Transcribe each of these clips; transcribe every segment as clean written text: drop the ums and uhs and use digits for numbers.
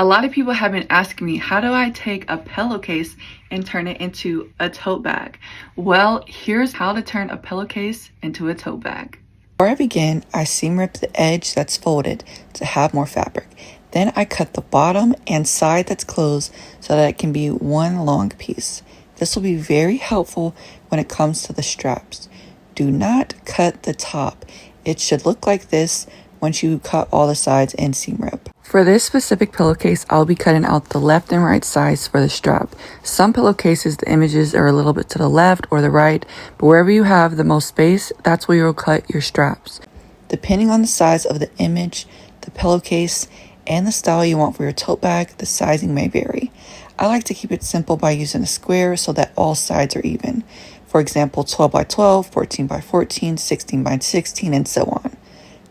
A lot of people have been asking me, how do I take a pillowcase and turn it into a tote bag? Well, here's how to turn a pillowcase into a tote bag. Before I begin, I seam rip the edge that's folded to have more fabric. Then I cut the bottom and side that's closed so that it can be one long piece. This will be very helpful when it comes to the straps. Do not cut the top. It should look like this once you cut all the sides and seam rip. For this specific pillowcase, I'll be cutting out the left and right sides for the strap. Some pillowcases, the images are a little bit to the left or the right, but wherever you have the most space, that's where you'll cut your straps. Depending on the size of the image, the pillowcase, and the style you want for your tote bag, the sizing may vary. I like to keep it simple by using a square so that all sides are even. For example, 12 by 12, 14 by 14, 16 by 16, and so on.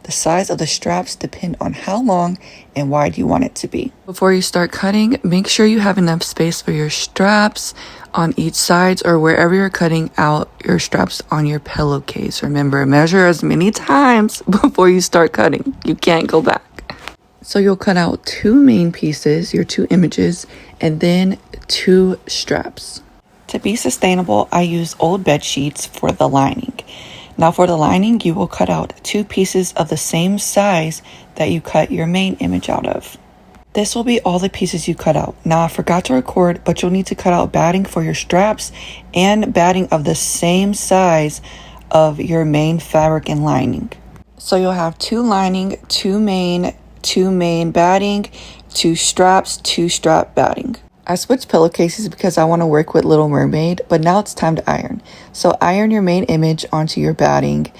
The size of the straps depend on how long and wide you want it to be. Before you start cutting, make sure you have enough space for your straps on each side or wherever you're cutting out your straps on your pillowcase. Remember, measure as many times before you start cutting. You can't go back. So you'll cut out two main pieces, your two images, and then two straps. To be sustainable, I use old bed sheets for the lining. Now for the lining, you will cut out two pieces of the same size that you cut your main image out of. This will be all the pieces you cut out. Now I forgot to record, but you'll need to cut out batting for your straps and batting of the same size of your main fabric and lining. So you'll have two lining, two main batting, two straps, two strap batting. I switched pillowcases because I want to work with Little Mermaid, but now it's time to iron. So iron your main image onto your batting,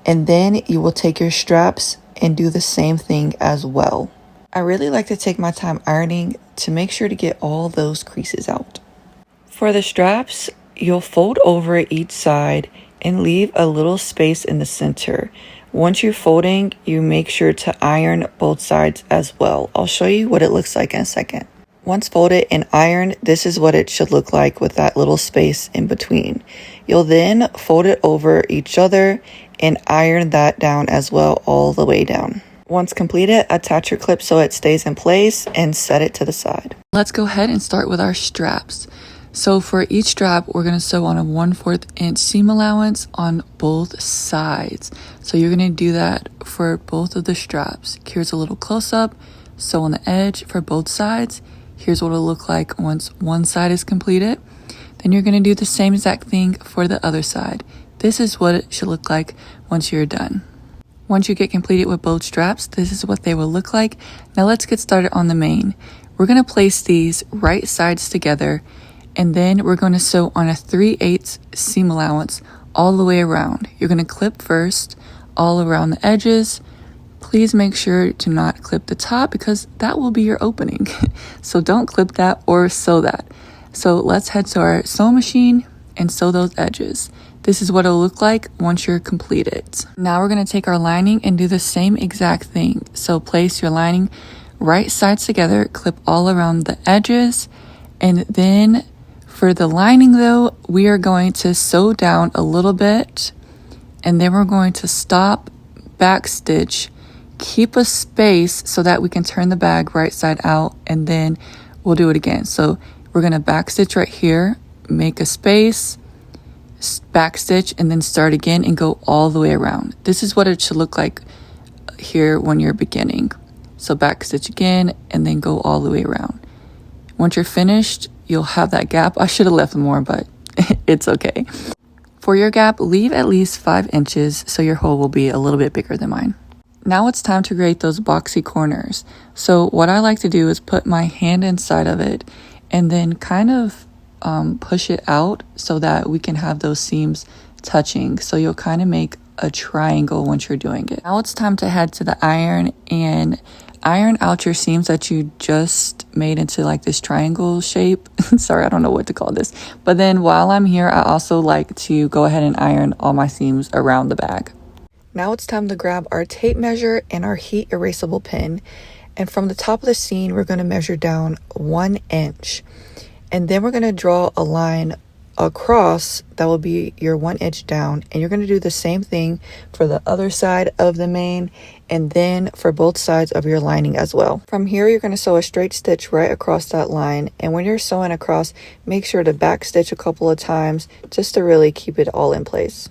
and then you will take your straps and do the same thing as well. I really like to take my time ironing to make sure to get all those creases out. For the straps, you'll fold over each side and leave a little space in the center. Once you're folding, you make sure to iron both sides as well. I'll show you what it looks like in a second. Once folded and ironed, this is what it should look like with that little space in between. You'll then fold it over each other and iron that down as well all the way down. Once completed, attach your clip so it stays in place and set it to the side. Let's go ahead and start with our straps. So for each strap, we're going to sew on a 1/4 inch seam allowance on both sides. So you're going to do that for both of the straps. Here's a little close-up. Sew on the edge for both sides. Here's what it'll look like once one side is completed. Then you're going to do the same exact thing for the other side. This is what it should look like once you're done. Once you get completed with both straps, this is what they will look like. Now let's get started on the main. We're going to place these right sides together, and then we're going to sew on a 3/8 seam allowance all the way around. You're going to clip first all around the edges. Please make sure to not clip the top because that will be your opening. So don't clip that or sew that. So let's head to our sewing machine and sew those edges. This is what it'll look like once you're completed. Now we're going to take our lining and do the same exact thing. So place your lining right sides together, clip all around the edges, and then for the lining though, we are going to sew down a little bit, and then we're going to stop, backstitch, keep a space so that we can turn the bag right side out, and then we'll do it again. So we're going to backstitch right here, make a space, backstitch, and then start again and go all the way around. This is what it should look like here when you're beginning. So backstitch again and then go all the way around. Once you're finished, you'll have that gap. I should have left more, but it's okay. For your gap, leave at least 5 inches so your hole will be a little bit bigger than mine. Now it's time to create those boxy corners. So what I like to do is put my hand inside of it and then kind of push it out so that we can have those seams touching. So you'll kind of make a triangle once you're doing it. Now it's time to head to the iron and iron out your seams that you just made into like this triangle shape. Sorry, I don't know what to call this. But then while I'm here, I also like to go ahead and iron all my seams around the bag. Now it's time to grab our tape measure and our heat erasable pen. And from the top of the seam, we're going to measure down 1 inch. And then we're going to draw a line across, that will be your 1 inch down, and you're going to do the same thing for the other side of the main and then for both sides of your lining as well. From here, you're going to sew a straight stitch right across that line, and when you're sewing across, make sure to back stitch a couple of times just to really keep it all in place.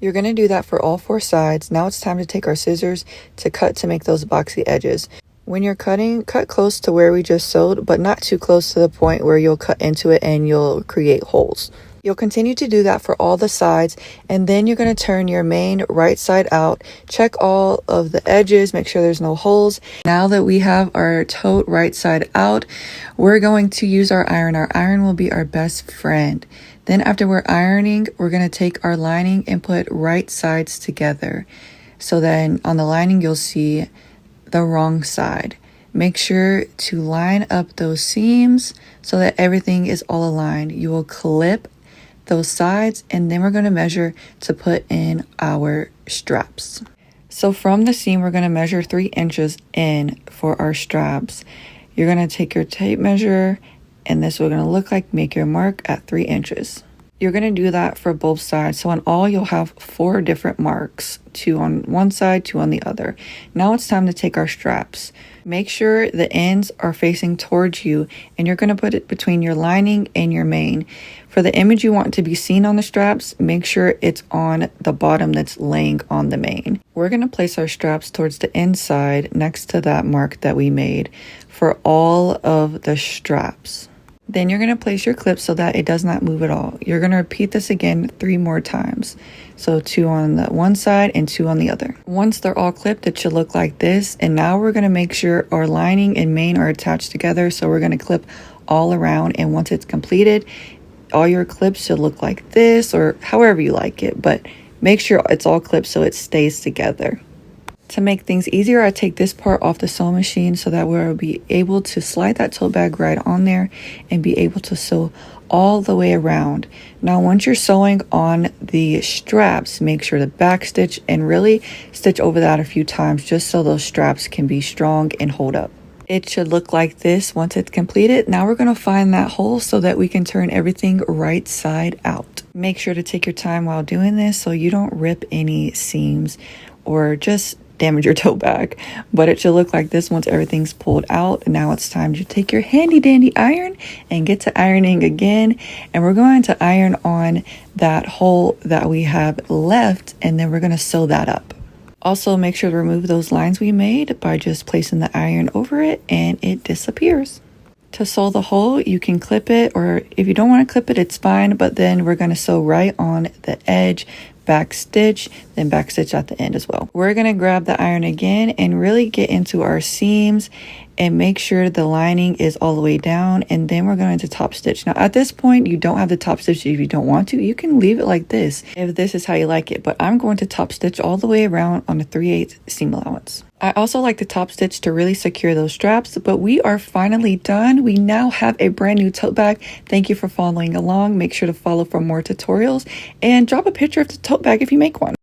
You're going to do that for all 4 sides. Now it's time to take our scissors to cut to make those boxy edges. When you're cutting, cut close to where we just sewed, but not too close to the point where you'll cut into it and you'll create holes. You'll continue to do that for all the sides, and then you're going to turn your main right side out. Check all of the edges, make sure there's no holes. Now that we have our tote right side out, we're going to use our iron. Our iron will be our best friend. Then after we're ironing, we're going to take our lining and put right sides together. So then on the lining, you'll see the wrong side. Make sure to line up those seams so that everything is all aligned. You will clip those sides, and then we're going to measure to put in our straps. So from the seam, we're going to measure 3 inches in for our straps. You're going to take your tape measure, and this is what it's going to look like. Make your mark at 3 inches. You're going to do that for both sides. So on all, you'll have 4 different marks, 2 on one side, 2 on the other. Now it's time to take our straps. Make sure the ends are facing towards you, and you're going to put it between your lining and your main. For the image you want to be seen on the straps, make sure it's on the bottom that's laying on the main. We're going to place our straps towards the inside next to that mark that we made for all of the straps. Then you're going to place your clips so that it does not move at all. You're going to repeat this again 3 more times. So 2 on the one side and 2 on the other. Once they're all clipped, it should look like this. And now we're going to make sure our lining and main are attached together. So we're going to clip all around. And once it's completed, all your clips should look like this or however you like it. But make sure it's all clipped so it stays together. To make things easier, I take this part off the sewing machine so that we'll be able to slide that tote bag right on there and be able to sew all the way around. Now, once you're sewing on the straps, make sure to back stitch and really stitch over that a few times just so those straps can be strong and hold up. It should look like this once it's completed. Now we're going to find that hole so that we can turn everything right side out. Make sure to take your time while doing this so you don't rip any seams or just damage your tote bag. But it should look like this once everything's pulled out. Now it's time to take your handy dandy iron and get to ironing again. And we're going to iron on that hole that we have left, and then we're going to sew that up. Also, make sure to remove those lines we made by just placing the iron over it, and it disappears. To sew the hole, you can clip it, or if you don't want to clip it, it's fine. But then we're going to sew right on the edge, back stitch, then back stitch at the end as well. We're going to grab the iron again and really get into our seams and make sure the lining is all the way down, and then we're going to top stitch. Now at this point, you don't have the top stitch. If you don't want to, you can leave it like this if this is how you like it, but I'm going to top stitch all the way around on a 3/8 seam allowance. I also like the top stitch to really secure those straps, but we are finally done. We now have a brand new tote bag. Thank you for following along. Make sure to follow for more tutorials and drop a picture of the tote bag if you make one.